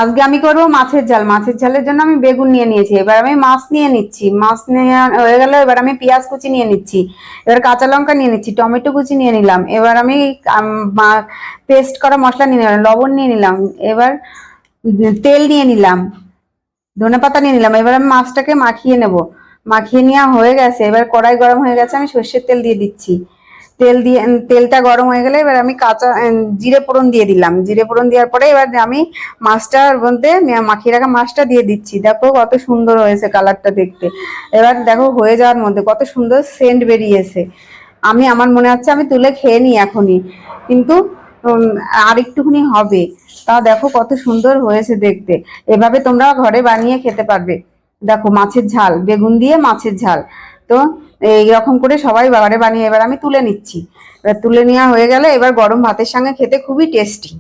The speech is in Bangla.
আজকে আমি করবো মাছের ঝাল। মাছের ঝালের জন্য আমি বেগুন নিয়ে নিয়েছি, এবার আমি মাছ নিয়ে নিচ্ছি। মাছ নিয়ে হয়ে গেল, এবার আমি পেঁয়াজ কুচি নিয়ে নিচ্ছি, এবার কাঁচা লঙ্কা নিয়ে নিচ্ছি, টমেটো কুচি নিয়ে নিলাম, এবার আমি পেস্ট করা মশলা নিয়ে নিলাম, লবণ নিয়ে নিলাম, এবার তেল নিয়ে নিলাম, ধনেপাতা নিয়ে নিলাম। এবার আমি মাছটাকে মাখিয়ে নেব। মাখিয়ে নেওয়া হয়ে গেছে, এবার কড়াই গরম হয়ে গেছে, আমি সর্ষের তেল দিয়ে দিচ্ছি। তেলটা গরম হয়ে গেলে এবার আমি কাঁচা জিরে ফোড়ন দিয়ে দিলাম। জিরে ফোড়ন দেওয়ার পরে এবার আমি মাছটার মধ্যে মাখিয়ে রাখা মাছটা দিয়ে দিচ্ছি। দেখো কত সুন্দর হয়েছে কালারটা দেখতে। এবার দেখো হয়ে যাওয়ার মধ্যে কত সুন্দর সেন্ট বেরিয়েছে। আমার মনে হচ্ছে আমি তুলে খেয়ে নিই এখনই, কিন্তু আর একটুখানি হবে। তা দেখো কত সুন্দর হয়েছে দেখতে। এভাবে তোমরা ঘরে বানিয়ে খেতে পারবে। দেখো মাছের ঝাল, বেগুন দিয়ে মাছের ঝাল। তো এইরকম করে সবাই ঘরে বানিয়ে, এবার আমি তুলে নিচ্ছি। এবার তুলে নেওয়া হয়ে গেলে এবার গরম ভাতের সঙ্গে খেতে খুবই টেস্টি।